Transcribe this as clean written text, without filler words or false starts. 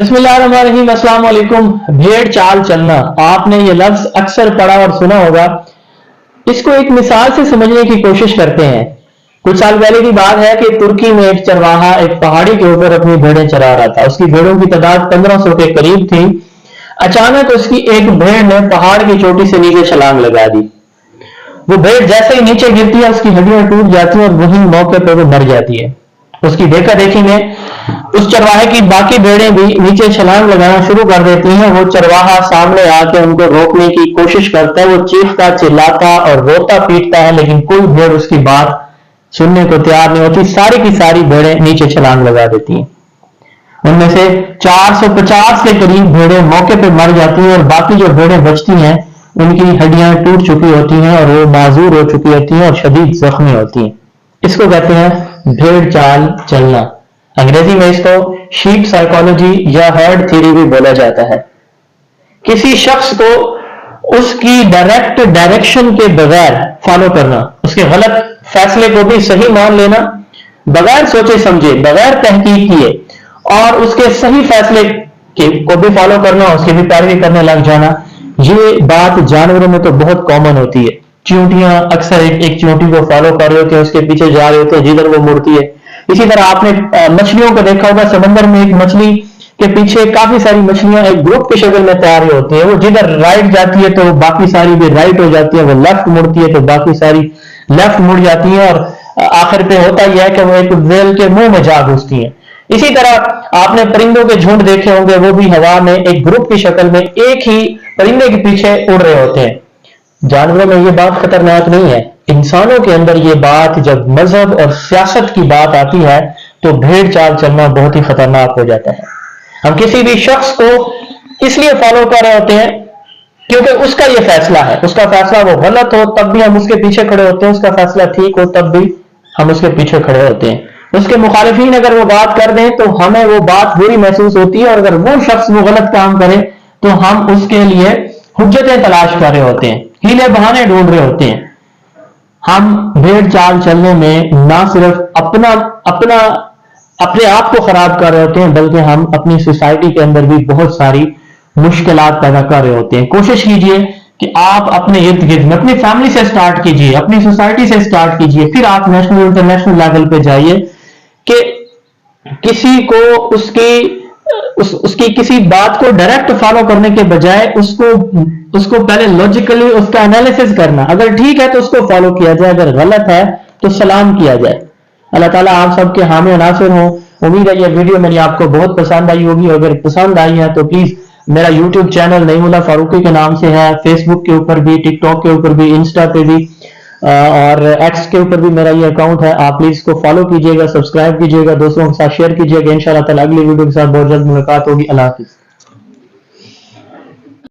बिस्मिल्लाहिर्रहमानिर्रहीम। अस्सलाम वालेकुम। भेड़ चाल चलना, आपने ये लफ्ज अक्सर पढ़ा और सुना होगा। इसको एक मिसाल से समझने की कोशिश करते हैं। कुछ साल पहले की बात है कि तुर्की में एक चरवाहा एक पहाड़ी के ऊपर अपनी भेड़ें चरा रहा था। उसकी भेड़ों की तादाद 1500 के करीब थी। अचानक उसकी एक भेड़ ने पहाड़ की चोटी से नीचे छलांग लगा दी। वो भेड़ जैसे ही नीचे गिरती है उसकी हड्डियां टूट जाती हैं और वहीं मौके पर वो मर जाती है। उसकी देखा देखी में उस चरवाहे की बाकी भेड़ें भी नीचे छलांग लगाना शुरू कर देती हैं। वो चरवाहा सामने आके उनको रोकने की कोशिश करता है। वो चीखता चिल्लाता और रोता पीटता है, लेकिन कोई भेड़ उसकी बात सुनने को तैयार नहीं होती। सारी की सारी भेड़ें नीचे छलांग लगा देती हैं। उनमें से 450 के करीब भेड़ें मौके पर मर जाती हैं और बाकी जो भेड़ें बचती हैं उनकी हड्डियां टूट चुकी होती हैं और वो माजूर हो चुकी होती हैं और शदीद जख्मी होती हैं। इसको कहते हैं भेड़ चाल चलना। अंग्रेजी में इसको शीप साइकोलॉजी या हर्ड थ्योरी भी बोला जाता है। किसी शख्स को उसकी डायरेक्ट डायरेक्शन के बगैर फॉलो करना, उसके गलत फैसले को भी सही मान लेना, बगैर सोचे समझे, बगैर तहकीक किए, और उसके सही फैसले को भी फॉलो करना, उसकी भी पैरवी करने लग जाना। ये बात जानवरों में तो बहुत कॉमन होती है। चींटियां अक्सर एक चींटी को फॉलो कर रहे होते हैं, उसके पीछे जा रहे होते हैं जिधर वो मुड़ती है। इसी तरह आपने मछलियों को देखा होगा, समंदर में एक मछली के पीछे काफी सारी मछलियां एक ग्रुप की शक्ल में तैयार होती है। वो जिधर राइट जाती है तो बाकी सारी भी राइट हो जाती है, वो लेफ्ट मुड़ती है तो बाकी सारी लेफ्ट मुड़ जाती है, और आखिर पे होता यह है कि वो एक व्हेल के मुंह में जा घुसती है। इसी तरह आपने परिंदों के झुंड देखे होंगे, वो भी हवा में एक ग्रुप की शक्ल में एक ही परिंदे के पीछे उड़ रहे होते हैं। जानवरों में ये बात खतरनाक नहीं है, इंसानों के अंदर ये बात जब मजहब और सियासत की बात आती है तो भेड़ चाल चलना बहुत ही खतरनाक हो जाता है। हम किसी भी शख्स को इसलिए फॉलो कर रहे होते हैं क्योंकि उसका ये फैसला है। उसका फैसला वो गलत हो तब भी हम उसके पीछे खड़े होते हैं, उसका फैसला ठीक हो तब भी हम उसके पीछे खड़े होते हैं। उसके मुखालिफिन अगर वो बात कर दें तो हमें वो बात बुरी महसूस होती है, और अगर वो शख्स वो गलत काम करे तो हम उसके लिए हुज्जतें तलाश कर रहे होते हैं, हीले बहाने ढूंढ रहे होते हैं। हम भेड़ चाल चलने में ना सिर्फ अपने आप को खराब कर रहे होते हैं, बल्कि हम अपनी सोसाइटी के अंदर भी बहुत सारी मुश्किलात पैदा कर रहे होते हैं। कोशिश कीजिए कि आप अपने इर्द गिर्द में अपनी फैमिली से स्टार्ट कीजिए, अपनी सोसाइटी से स्टार्ट कीजिए, फिर आप नेशनल इंटरनेशनल लेवल पे जाइए कि किसी को उसकी किसी बात को डायरेक्ट फॉलो करने के बजाय उसको पहले लॉजिकली उसका एनालिसिस करना। अगर ठीक है तो उसको फॉलो किया जाए, अगर गलत है तो सलाम किया जाए। अल्लाह ताला आप सबके हामी नासिर हो। उम्मीद है ये वीडियो मेरी आपको बहुत पसंद आई होगी। अगर पसंद आई है तो प्लीज मेरा यूट्यूब चैनल नईमुल्लाह फारूकी के नाम से है, फेसबुक के ऊपर भी, टिकटॉक के ऊपर भी, इंस्टा पे भी और एक्स के ऊपर भी मेरा ये अकाउंट है। आप प्लीज इसको फॉलो कीजिएगा, सब्सक्राइब कीजिएगा, दोस्तों के साथ शेयर कीजिएगा। इंशाल्लाह ताला अगली वीडियो के साथ बहुत जल्द मुलाकात होगी। अल्लाह हाफिज।